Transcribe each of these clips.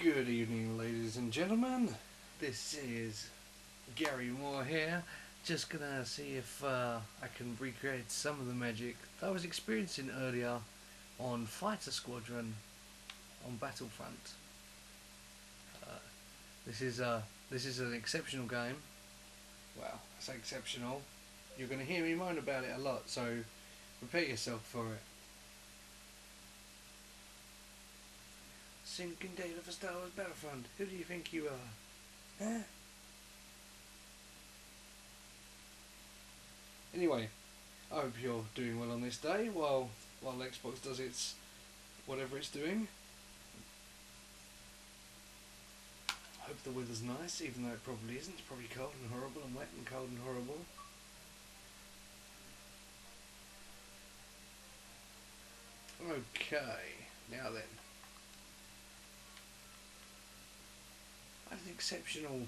Good evening, ladies and gentlemen. This is Gary Moore here. Just gonna see if I can recreate some of the magic that I was experiencing earlier on Fighter Squadron on Battlefront. Uh, this is an exceptional game. Well, I say exceptional. You're gonna hear me moan about it a lot, so prepare yourself for it. Sinking data for Star Wars Battlefront. Who do you think you are? Huh? Anyway, I hope you're doing well on this day while Xbox does its whatever it's doing. I hope the weather's nice, even though it probably isn't. It's probably cold and horrible and wet and cold and horrible. Okay, now then. I had an exceptional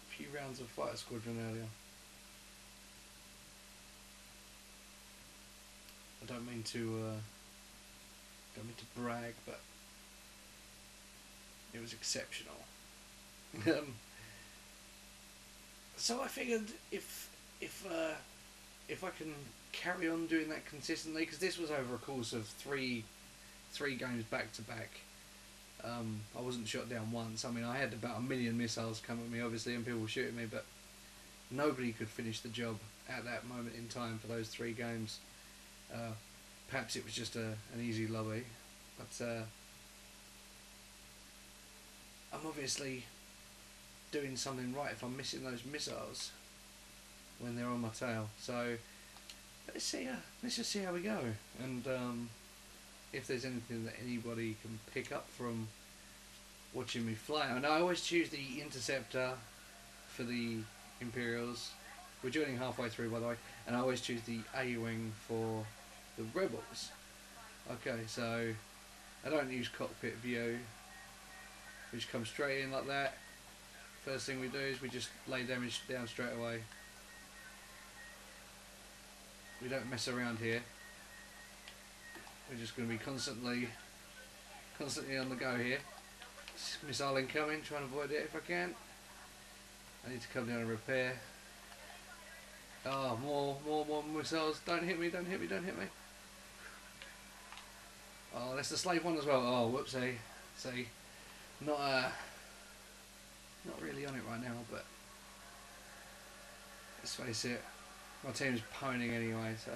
few rounds of Fighter Squadron earlier. I don't mean to brag, but it was exceptional. So I figured if I can carry on doing that consistently, because this was over a course of three games back to back. I wasn't shot down once. I mean, I had about 1 million missiles come at me, obviously, and people were shooting me, but nobody could finish the job at that moment in time for those 3 games. Perhaps it was just an easy lobby, but I'm obviously doing something right if I'm missing those missiles when they're on my tail. So let's just see how we go, and if there's anything that anybody can pick up from watching me fly. And I always choose the interceptor for the Imperials. We're joining halfway through, by the way, and I always choose the A-wing for the Rebels. Okay, so I don't use cockpit view. We just come straight in like that. First thing we do is we just lay damage down straight away. We don't mess around here. We're just going to be constantly on the go here. Missile incoming, trying to avoid it if I can. I need to come down and repair. Oh, more missiles. Don't hit me, don't hit me, don't hit me. Oh, that's the slave one as well. Oh, whoopsie. See, not really on it right now, but let's face it, my team's poning anyway, so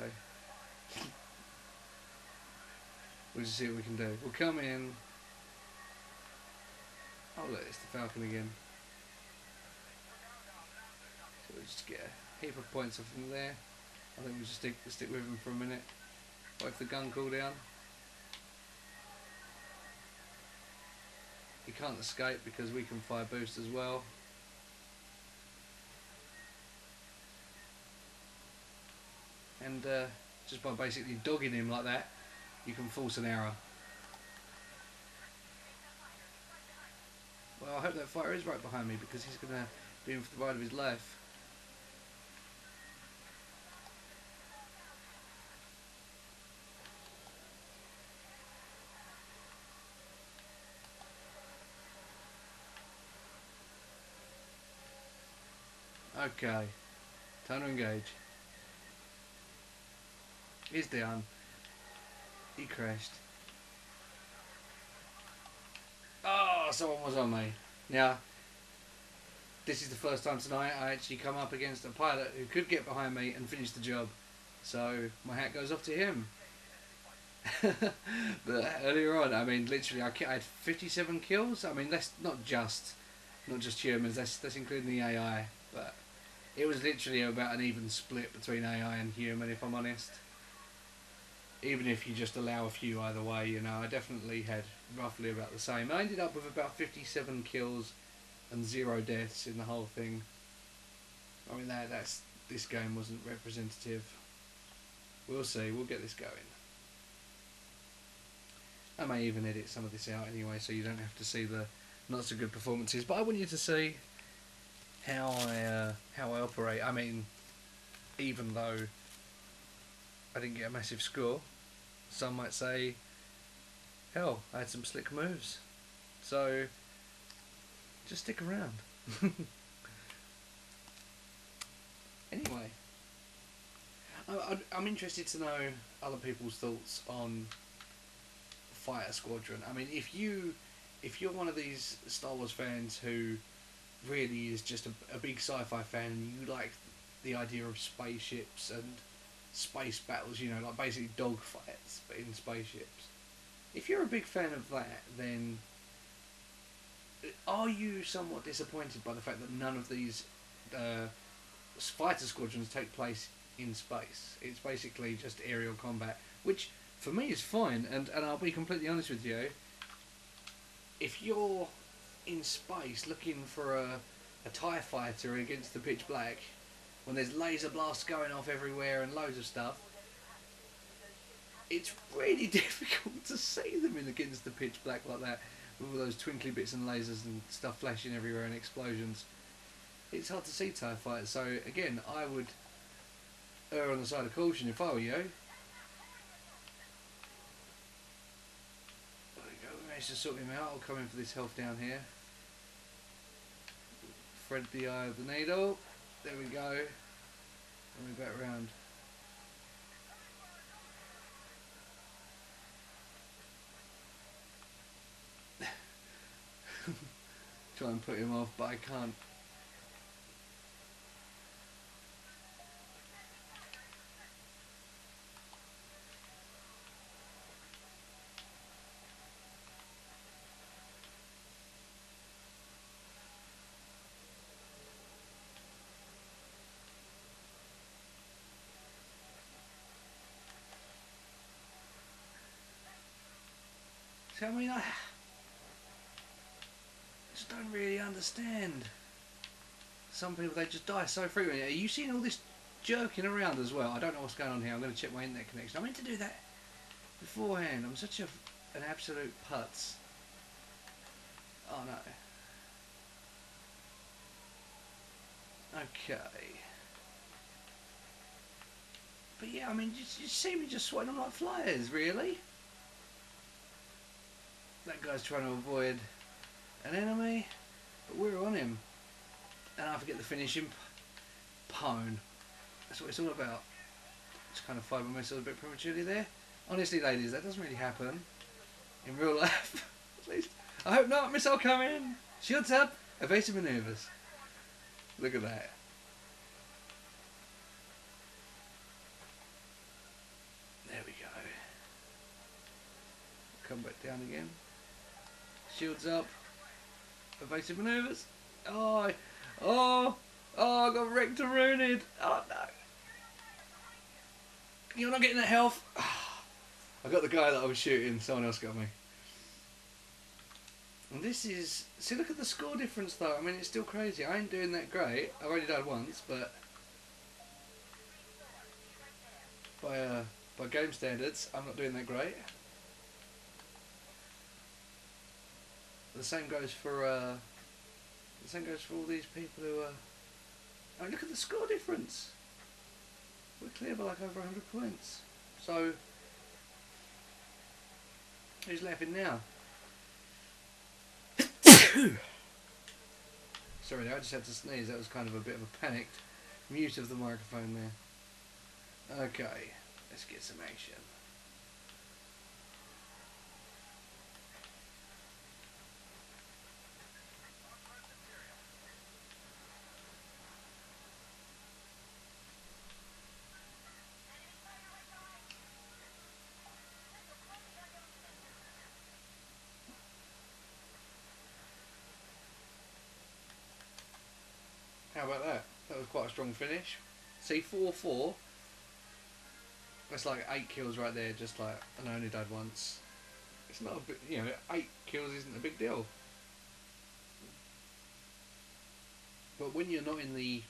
we'll just see what we can do. We'll come in. Oh look, it's the Falcon again. So we'll just get a heap of points off from there. I think we'll just stick with him for a minute. Wait for the gun cooldown. He can't escape because we can fire boost as well. And just by basically dogging him like that, you can force an error. Well, I hope that fighter is right behind me because he's going to be in for the ride of his life. Okay, time to engage. He's down. He crashed. Oh, someone was on me. Now, this is the first time tonight I actually come up against a pilot who could get behind me and finish the job. So, my hat goes off to him. But earlier on, I mean, literally, I had 57 kills. I mean, that's not just humans, that's including the AI. But it was literally about an even split between AI and human, if I'm honest. Even if you just allow a few either way, you know, I definitely had roughly about the same. I ended up with about 57 kills and 0 deaths in the whole thing. I mean, this game wasn't representative. We'll see, we'll get this going. I may even edit some of this out anyway, so you don't have to see the not so good performances. But I want you to see how I operate. I mean, even though I didn't get a massive score, some might say, hell, I had some slick moves. So Just stick around. Anyway, I'm interested to know other people's thoughts on Fighter Squadron. I mean, if you're one of these Star Wars fans who really is just a big sci-fi fan and you like the idea of spaceships and space battles, you know, like basically dogfights but in spaceships. If you're a big fan of that, then are you somewhat disappointed by the fact that none of these fighter squadrons take place in space? It's basically just aerial combat, which for me is fine, and I'll be completely honest with you. If you're in space looking for a TIE fighter against the pitch black, when there's laser blasts going off everywhere and loads of stuff, it's really difficult to see them in against the pitch black like that, with all those twinkly bits and lasers and stuff flashing everywhere and explosions. It's hard to see TIE fighters, so again, I would err on the side of caution if I were you. There we go, we managed to sort him out. I'll come in for this health down here. Thread the eye of the needle. There we go. And we're back round. Try and put him off, but I can't. So I mean, I just don't really understand. Some people, they just die so frequently. Are you seeing all this jerking around as well? I don't know what's going on here. I'm going to check my internet connection. I meant to do that beforehand. I'm such an absolute putz. Oh no. Okay. But yeah, I mean, you see me just swatting them like flyers, really? That guy's trying to avoid an enemy, but we're on him. And I forget the finishing pwn. That's what it's all about. Just kind of fired my missile a bit prematurely there. Honestly, ladies, that doesn't really happen in real life. At least, I hope not. Missile coming. Shields up. Evasive maneuvers. Look at that. There we go. Come back down again. Shields up. Evasive maneuvers. Oh, I got wrecked and ruined. Oh no. You're not getting that health. I got the guy that I was shooting. Someone else got me. And this is... See, look at the score difference though. I mean, it's still crazy. I ain't doing that great. I've only died once, but... By game standards, I'm not doing that great. The same goes for all these people who are... I mean, look at the score difference. We're clear by like over 100 points. So, who's laughing now? Sorry, I just had to sneeze. That was kind of a bit of a panicked mute of the microphone there. Okay, let's get some action. How about that? That was quite a strong finish. See, 4-4. That's like 8 kills right there, just like, and I only died once. It's not a big, 8 kills isn't a big deal. But when you're not in the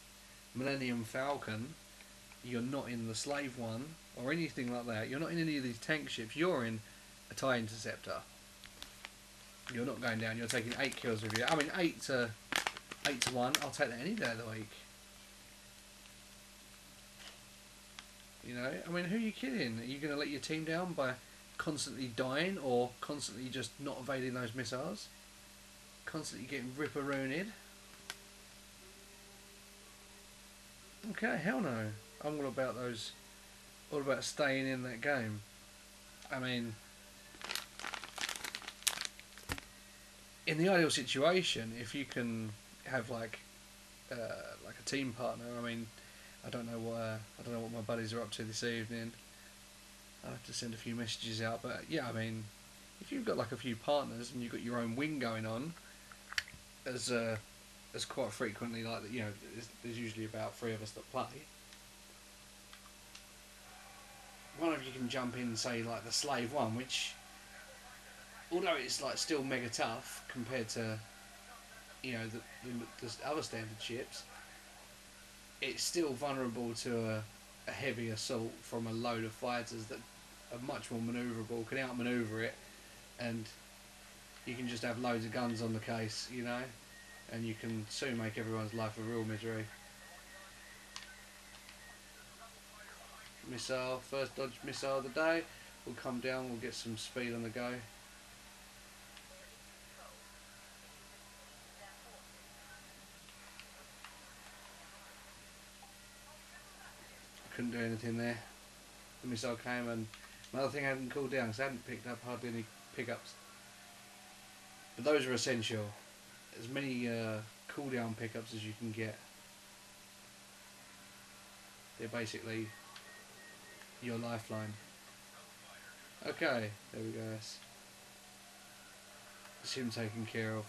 Millennium Falcon, you're not in the Slave One, or anything like that, you're not in any of these tank ships, you're in a TIE Interceptor. You're not going down, you're taking 8 kills with you. I mean, 8 to 1, I'll take that any day of the week. You know, I mean, who are you kidding? Are you going to let your team down by constantly dying or constantly just not evading those missiles? Constantly getting ripperooned. Okay, hell no. I'm all about those. All about staying in that game. I mean, in the ideal situation, if you can have like a team partner. I mean, I don't know what my buddies are up to this evening. I'll have to send a few messages out, but yeah, I mean, if you've got like a few partners and you've got your own wing going on, as quite frequently, like, you know, there's usually about 3 of us that play. One of you can jump in and say like the slave one, which, although it's like still mega tough compared to, you know, the other standard ships, it's still vulnerable to a heavy assault from a load of fighters that are much more manoeuvrable, can outmaneuver it, and you can just have loads of guns on the case, you know, and you can soon make everyone's life a real misery. Missile, first dodge missile of the day. We'll come down, we'll get some speed on the go. Couldn't do anything there. The missile came, and another thing I hadn't cooled down because I hadn't picked up hardly any pickups. But those are essential. As many cooldown pickups as you can get. They're basically your lifeline. Okay, there we go. That's him taken care of.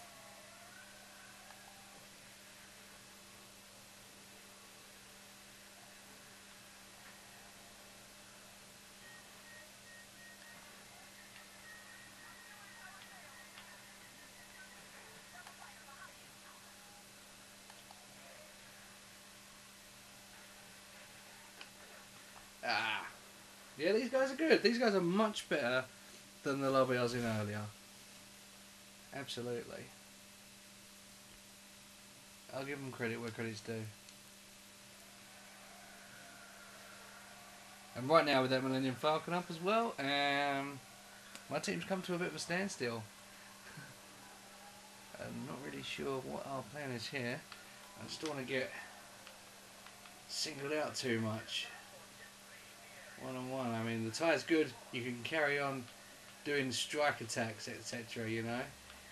Ah, yeah, these guys are good. These guys are much better than the lobby I was in earlier. Absolutely. I'll give them credit where credit's due. And right now with that Millennium Falcon up as well, my team's come to a bit of a standstill. I'm not really sure what our plan is here. I just don't want to get singled out too much. One-on-one, I mean, the tie's good. You can carry on doing strike attacks, etc. You know,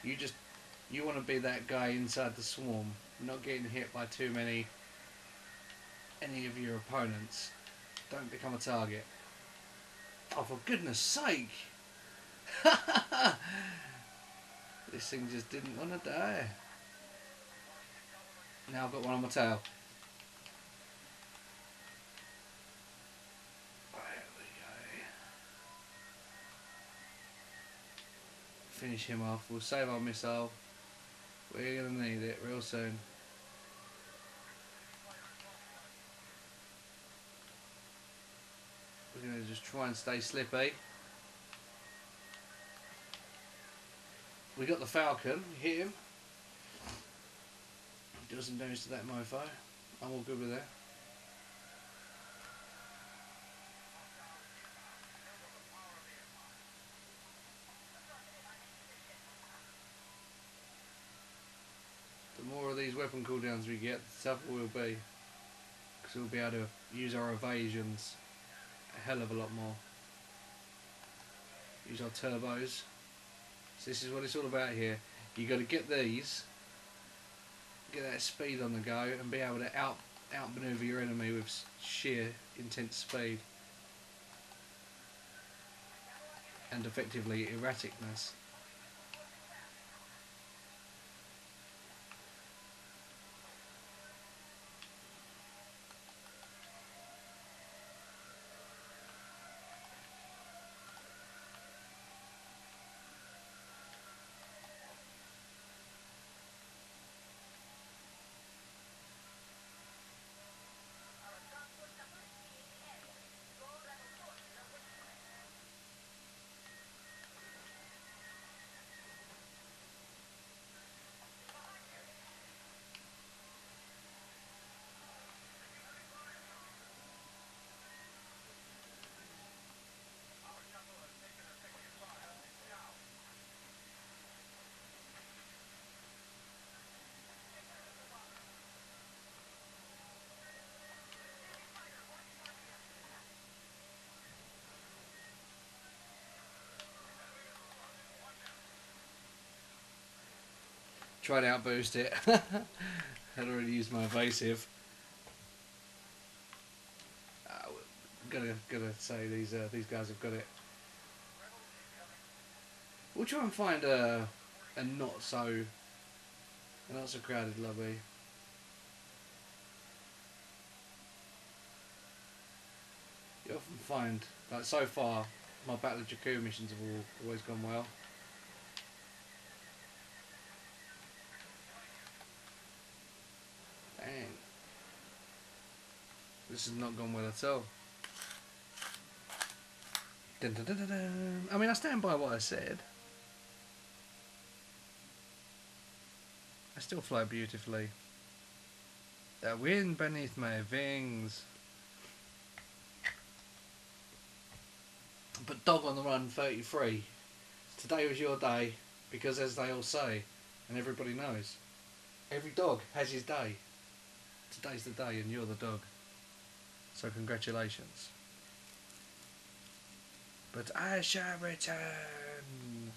you want to be that guy inside the swarm, not getting hit by any of your opponents. Don't become a target. Oh, for goodness sake! This thing just didn't want to die. Now I've got one on my tail. Finish him off. We'll save our missile. We're going to need it real soon. We're going to just try and stay slippy. We got the Falcon. Hit him. Do some damage to that mofo. I'm all good with that. The more of these weapon cooldowns we get, the tougher we'll be. Because we'll be able to use our evasions a hell of a lot more. Use our turbos. So this is what it's all about here. You got to get these, get that speed on the go, and be able to outmaneuver your enemy with sheer intense speed and effectively erraticness. Try to outboost it. I'd already used my evasive. Gotta say these guys have got it. We'll try and find a not so crowded lobby. You often find, like so far, my Battle of Jakku missions have always gone well. Dang. This has not gone well at all. Dun, dun, dun, dun, dun. I mean, I stand by what I said. I still fly beautifully. The wind beneath my wings. But Dog on the Run 33. Today was your day, because as they all say, and everybody knows, every dog has his day. Today's the day and you're the dog. So congratulations. But I shall return.